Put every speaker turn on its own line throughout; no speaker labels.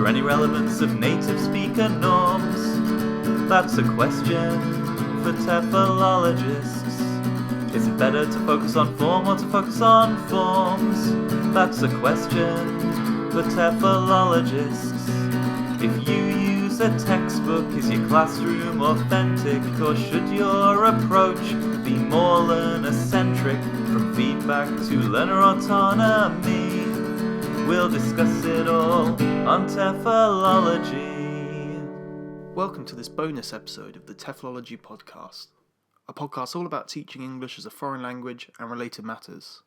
there any relevance of native speaker norms? That's a question for TEFLologists. Is it better to focus on form or to focus on forms? That's a question for TEFLologists. If you use a textbook, is your classroom authentic, or should your approach be more learner-centric? From feedback to learner autonomy, we'll discuss it all on TEFLology.
Welcome to this bonus episode of the TEFLology Podcast, a podcast all about teaching English as a foreign language and related matters.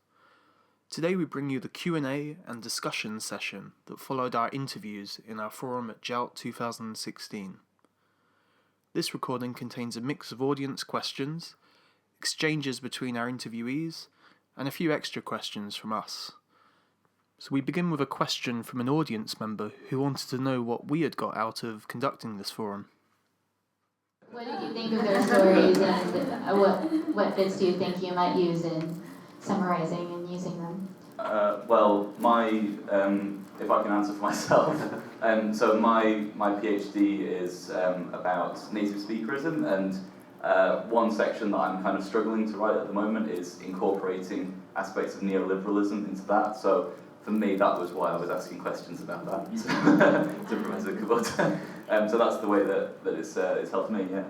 Today we bring you the Q&A and discussion session that followed our interviews in our forum at JALT 2016. This recording contains a mix of audience questions, exchanges between our interviewees, and a few extra questions from us. So we begin with a question from an audience member who wanted to know what we had got out of conducting this forum.
What did you think of their stories, and what bits do you think you might use in summarizing and using them?
If I can answer for myself, so my PhD is about native speakerism, and one section that I'm kind of struggling to write at the moment is incorporating aspects of neoliberalism into that. So for me, that was why I was asking questions about that to Professor Kubota. So that's the way that it's helped me, yeah.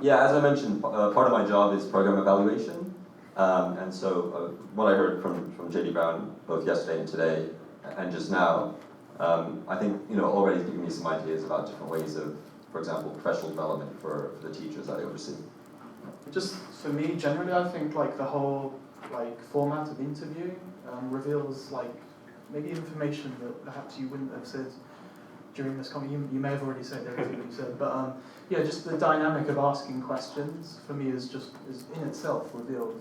Yeah, as I mentioned, part of my job is program evaluation. And so what I heard from J.D. Brown both yesterday and today and just now, I think already giving me some ideas about different ways of, for example, professional development for the teachers that I oversee.
Just for me, generally, I think the whole format of interviewing reveals maybe information that perhaps you wouldn't have said during this conversation. You may have already said everything that you said, but just the dynamic of asking questions for me is in itself revealed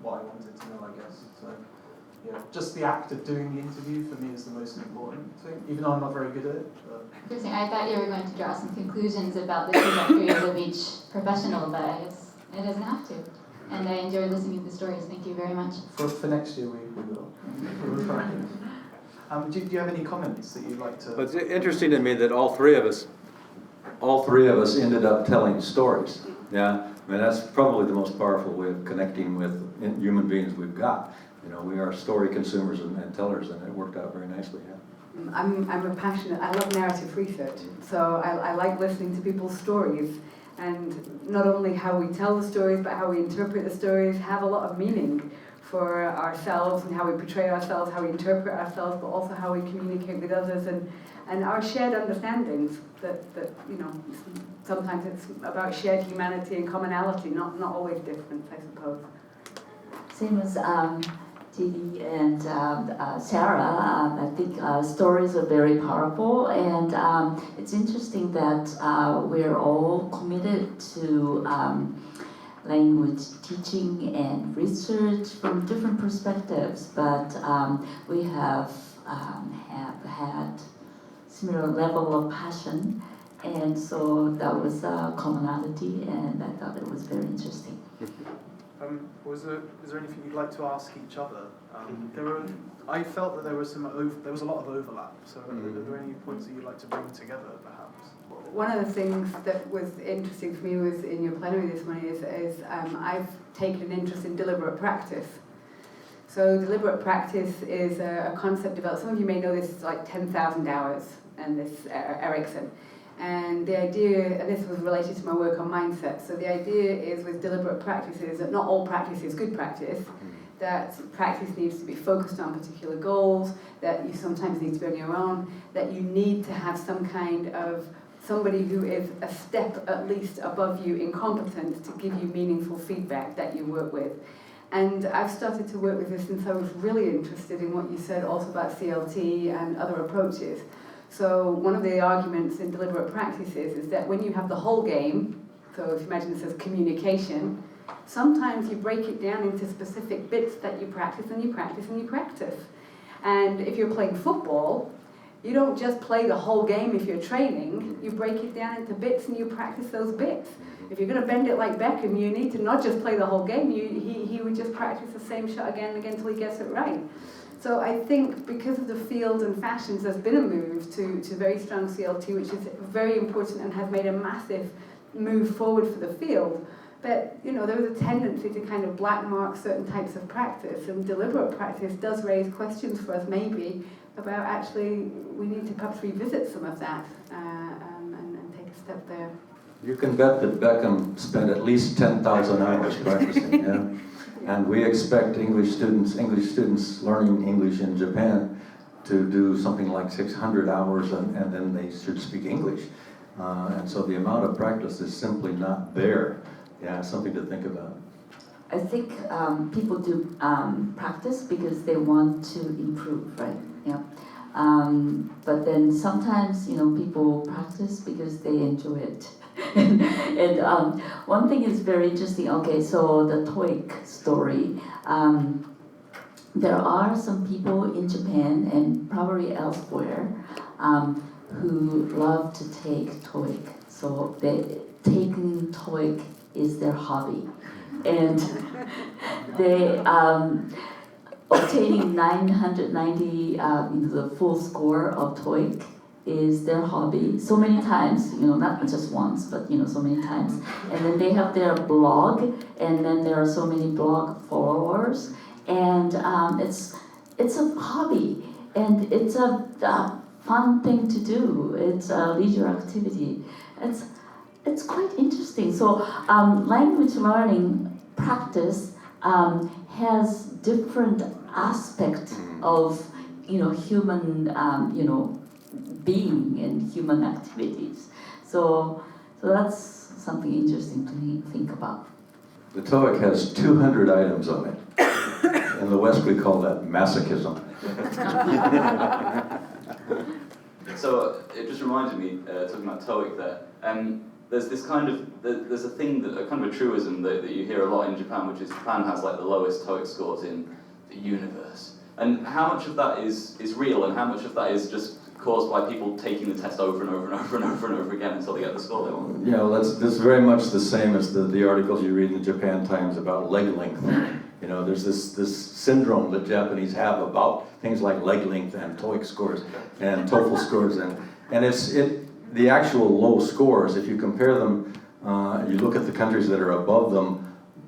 what I wanted to know, I guess. So just the act of doing the interview for me is the most important thing, even though I'm not very good at it.
Interesting. I thought you were going to draw some conclusions about the trajectories of each professional, but it doesn't have to. And I enjoyed listening to the stories. Thank you very much.
For next year, we will. Do you have any comments that you'd like to?
It's interesting to me that all three of us ended up telling stories. Yeah, I mean that's probably the most powerful way of connecting with human beings we've got. We are story consumers and tellers, and it worked out very nicely. Yeah.
I love narrative research, so I like listening to people's stories, and not only how we tell the stories, but how we interpret the stories have a lot of meaning for ourselves and how we portray ourselves, how we interpret ourselves, but also how we communicate with others and our shared understandings that sometimes it's about shared humanity and commonality, not always difference, I suppose.
Same as T.D. and Sarah, I think stories are very powerful, and it's interesting that we're all committed to language teaching and research from different perspectives, but we have had similar level of passion, and so that was a commonality, and I thought it was very interesting.
Is there anything you'd like to ask each other? I felt that there was a lot of overlap. So are there any points that you'd like to bring together, perhaps?
One of the things that was interesting for me was in your plenary this morning is I've taken an interest in deliberate practice. So deliberate practice is a concept developed. Some of you may know this is 10,000 hours, and this Erickson. And the idea, and this was related to my work on mindset, so the idea is with deliberate practices that not all practice is good practice, that practice needs to be focused on particular goals, that you sometimes need to be on your own, that you need to have some kind of somebody who is a step at least above you in competence to give you meaningful feedback that you work with. And I've started to work with this since I was really interested in what you said also about CLT and other approaches. So one of the arguments in deliberate practices is that when you have the whole game, so if you imagine this as communication, sometimes you break it down into specific bits that you practice and you practice and you practice. And if you're playing football, you don't just play the whole game if you're training, you break it down into bits and you practice those bits. If you're going to bend it like Beckham, you need to not just play the whole game, he would just practice the same shot again and again until he gets it right. So I think because of the field and fashions, there's been a move to very strong CLT, which is very important and has made a massive move forward for the field. But, you know, there is a tendency to kind of black mark certain types of practice, and deliberate practice does raise questions for us maybe about actually we need to perhaps revisit some of that and take a step there.
You can bet that Beckham spent at least 10,000 hours practicing, yeah? And we expect English students learning English in Japan to do something like 600 hours and then they should speak English. And so the amount of practice is simply not there. Yeah, something to think about.
I think people do practice because they want to improve, right? Yeah. But then sometimes, you know, people practice because they enjoy it. and one thing is very interesting. Okay, so the TOEIC story. There are some people in Japan and probably elsewhere who love to take TOEIC. So taking TOEIC is their hobby, and they obtaining 990 the full score of TOEIC is their hobby. So many times, you know, not just once, but you know, so many times. And then they have their blog, and then there are so many blog followers, and it's a hobby, and it's a fun thing to do. It's a leisure activity. It's quite interesting. So language learning practice has different aspects of, you know, human, you know, being and human activities. So that's something interesting to think about.
The TOEIC has 200 items on it. In the West, we call that masochism.
So it just reminded me, talking about TOEIC there, there's this kind of, there's a thing, a kind of a truism that you hear a lot in Japan, which is Japan has like the lowest TOEIC scores in the universe. And how much of that is real, and how much of that is just caused by people taking the test over and over and over and over and over again until they get the score they want?
Yeah, well, this is very much the same as the articles you read in the Japan Times about leg length. You know, there's this syndrome that Japanese have about things like leg length and TOEIC scores and TOEFL scores, and the actual low scores, if you compare them, you look at the countries that are above them,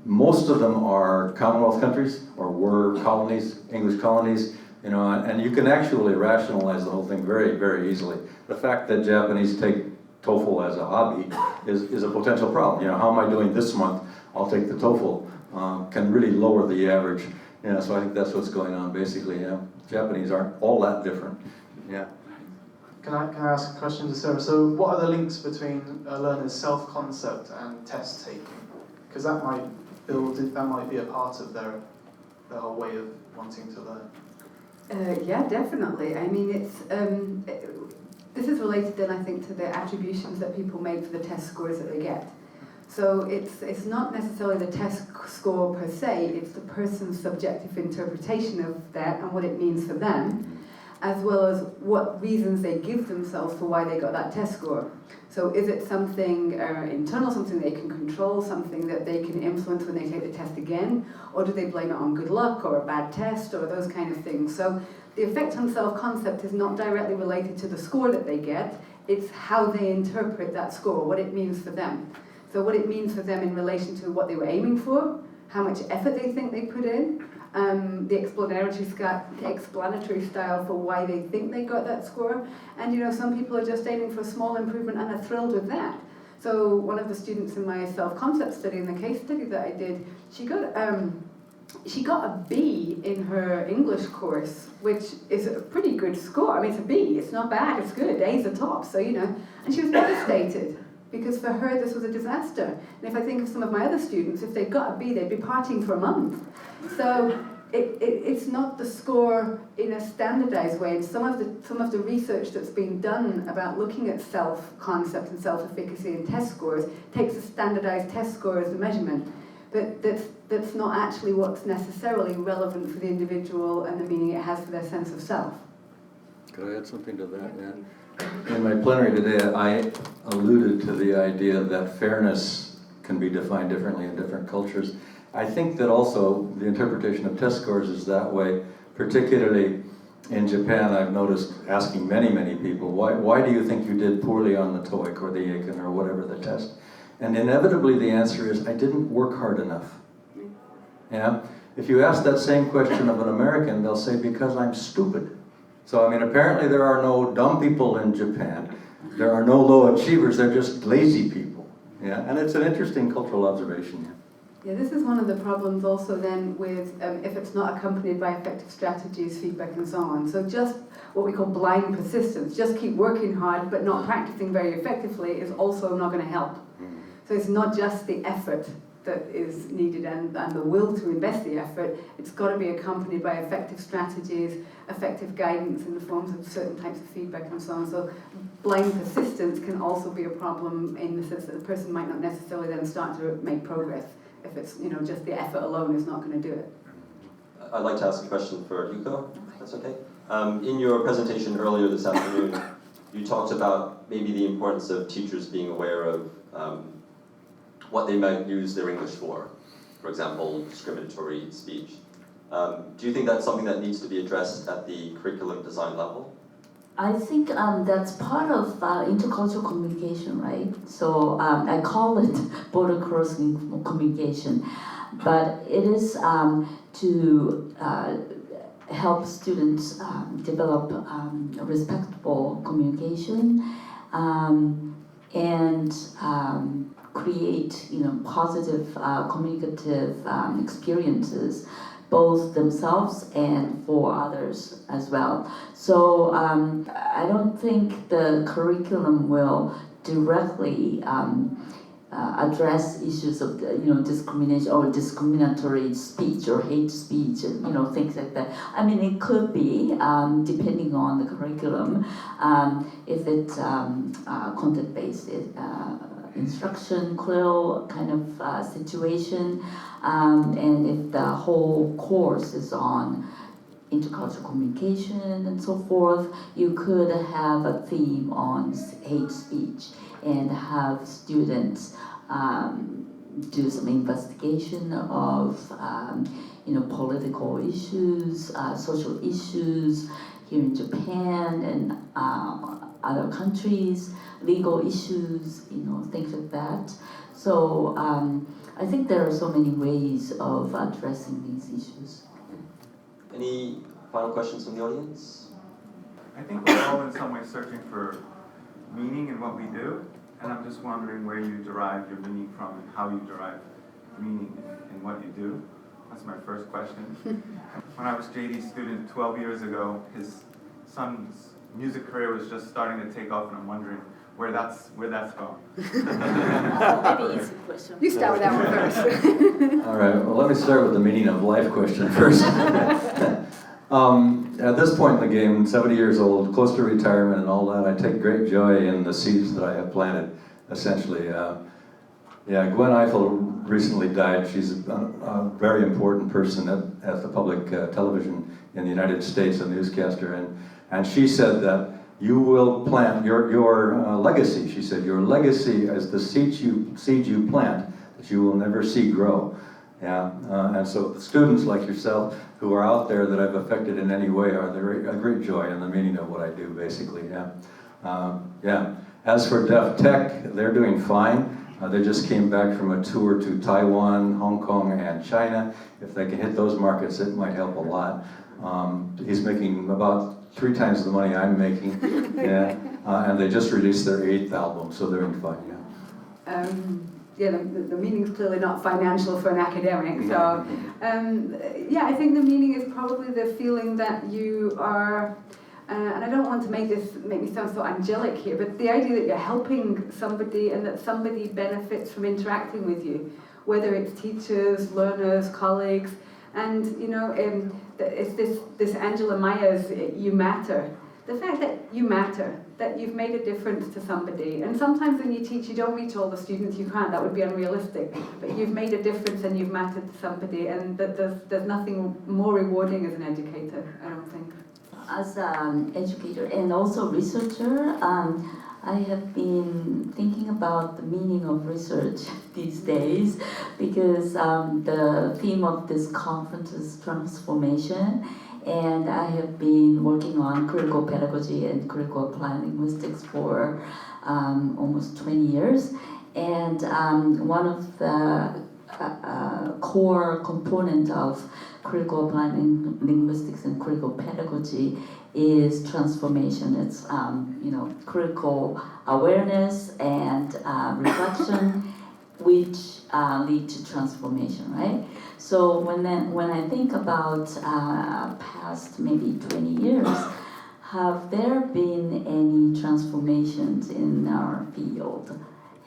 most of them are Commonwealth countries or were colonies, English colonies, you know, and you can actually rationalize the whole thing very, very easily. The fact that Japanese take TOEFL as a hobby is a potential problem. You know, how am I doing this month? I'll take the TOEFL. Can really lower the average. You know, so I think that's what's going on basically. Yeah, Japanese aren't all that different. Yeah.
Can I ask a question to Sarah? So what are the links between a learner's self-concept and test taking? Because that might be a part of their whole way of wanting to learn.
Yeah, definitely. I mean, this is related then, I think, to the attributions that people make for the test scores that they get. So it's not necessarily the test score per se, it's the person's subjective interpretation of that and what it means for them, as well as what reasons they give themselves for why they got that test score. So is it something internal, something they can control, something that they can influence when they take the test again, or do they blame it on good luck or a bad test or those kind of things? So the effect on self-concept is not directly related to the score that they get, it's how they interpret that score, what it means for them. So what it means for them in relation to what they were aiming for, how much effort they think they put in, the explanatory style for why they think they got that score. And you know, some people are just aiming for a small improvement and are thrilled with that. So one of the students in my self-concept study, in the case study that I did, she got a B in her English course, which is a pretty good score. I mean, it's a B, it's not bad, it's good, A's are top, so you know. And she was devastated, because for her this was a disaster. And if I think of some of my other students, if they got a B, they'd be partying for a month. So it's not the score in a standardized way. And some of the research that's been done about looking at self-concept and self-efficacy and test scores takes a standardized test score as the measurement. But that's not actually what's necessarily relevant for the individual and the meaning it has for their sense of self.
Could I add something to that? Yeah. In my plenary today, I alluded to the idea that fairness can be defined differently in different cultures. I think that also the interpretation of test scores is that way particularly in Japan, I've noticed asking many people, why do you think you did poorly on the TOEIC or the Eiken or whatever the test? And inevitably the answer is, I didn't work hard enough. Yeah? If you ask that same question of an American, they'll say, because I'm stupid. So, I mean, apparently there are no dumb people in Japan. There are no low achievers, they're just lazy people. Yeah? And it's an interesting cultural observation.
Yeah, this is one of the problems also then with if it's not accompanied by effective strategies, feedback and so on. So just what we call blind persistence, just keep working hard but not practicing very effectively is also not going to help. So it's not just the effort that is needed and the will to invest the effort, it's got to be accompanied by effective strategies, effective guidance in the forms of certain types of feedback and so on. So blind persistence can also be a problem in the sense that the person might not necessarily then start to make progress. If it's, just the effort alone is not going to do it.
I'd like to ask a question for Ryuko, if that's okay. In your presentation earlier this afternoon, you talked about maybe the importance of teachers being aware of what they might use their English for example, discriminatory speech. Do you think that's something that needs to be addressed at the curriculum design level?
I think that's part of intercultural communication, right? So I call it border crossing communication, but it is to help students develop respectful communication and create, positive communicative experiences, both themselves and for others as well. So I don't think the curriculum will directly address issues of discrimination or discriminatory speech or hate speech and things like that. I mean, it could be depending on the curriculum, if it's content-based instruction, CLIL kind of situation, and if the whole course is on intercultural communication and so forth, you could have a theme on hate speech and have students do some investigation of political issues, social issues here in Japan and other countries, legal issues, things like that. So I think there are so many ways of addressing these issues.
Any final questions from the audience?
I think we're all in some way searching for meaning in what we do, and I'm just wondering where you derive your meaning from and how you derive meaning in what you do. That's my first question. When I was JD's student 12 years ago, his son's music career was just starting to take off, and I'm wondering where that's gone.
Maybe easy question.
You start with that one first.
All right, well, let me start with the meaning of life question first. At this point in the game, 70 years old, close to retirement and all that, I take great joy in the seeds that I have planted, essentially. Gwen Eiffel recently died. She's a very important person at the public television in the United States, a newscaster, and she said that you will plant your legacy. She said your legacy is the seeds you plant that you will never see grow. Yeah, and so the students like yourself who are out there that I've affected in any way are a great joy in the meaning of what I do, basically. As for Deaf Tech, they're doing fine. They just came back from a tour to Taiwan, Hong Kong, and China. If they can hit those markets, it might help a lot. He's making about 3 times the money I'm making, and they just released their 8th album, so they're in fun,
the meaning is clearly not financial for an academic, so I think the meaning is probably the feeling that you are, and I don't want to make me sound so angelic here, but the idea that you're helping somebody and that somebody benefits from interacting with you, whether it's teachers, learners, colleagues, and it's this Angela Myers, you matter. The fact that you matter, that you've made a difference to somebody. And sometimes when you teach, you don't reach all the students, you can't, that would be unrealistic. But you've made a difference and you've mattered to somebody, and that there's nothing more rewarding as an educator, I don't think.
As an educator and also researcher, I have been thinking about the meaning of research these days because the theme of this conference is transformation. and I have been working on critical pedagogy and critical applied linguistics for almost 20 years. And one of the core component of critical applied linguistics and critical pedagogy is transformation. It's critical awareness and reflection, which lead to transformation, right? So when I think about past maybe 20 years, have there been any transformations in our field?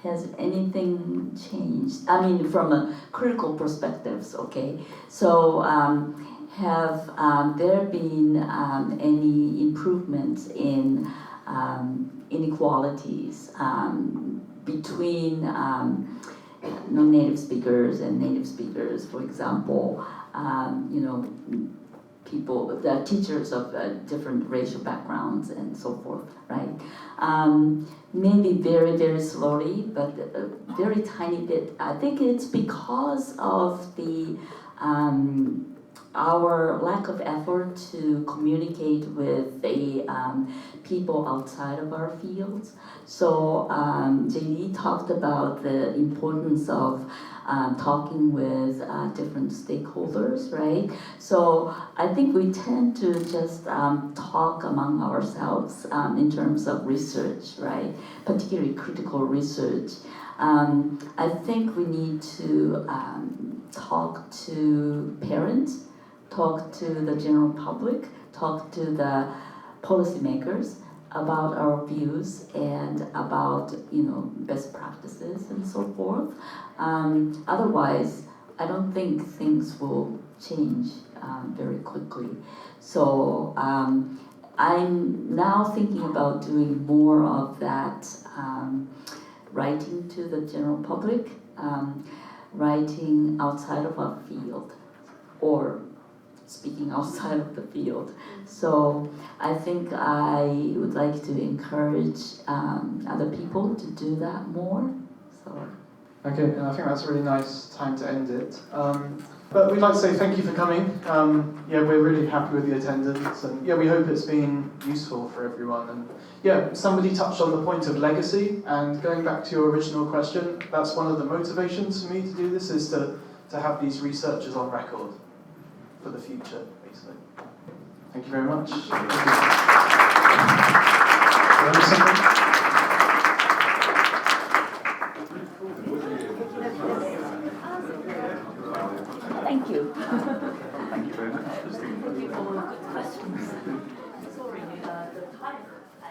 Has anything changed? I mean, from a critical perspectives, okay? So have there been any improvements in inequalities between non-native speakers and native speakers? For example, people, the teachers of different racial backgrounds and so forth, right? Maybe very, very slowly, but a very tiny bit. I think it's because of the our lack of effort to communicate with the people outside of our fields. So JD talked about the importance of talking with different stakeholders, right? So I think we tend to just talk among ourselves in terms of research, right? Particularly critical research. I think we need to talk to parents, talk to the general public, talk to the policymakers about our views and about best practices and so forth. Otherwise, I don't think things will change very quickly. So I'm now thinking about doing more of that writing to the general public, writing outside of our field, or speaking outside of the field. So I think I would like to encourage other people to do that more. So.
Okay, and I think that's a really nice time to end it. But we'd like to say thank you for coming. We're really happy with the attendance, and we hope it's been useful for everyone. And somebody touched on the point of legacy, and going back to your original question, that's one of the motivations for me to do this, is to have these researchers on record for the future, basically. Thank you very much.
Thank you.
Thank you very much.
Thank you for good questions. Sorry, the time. I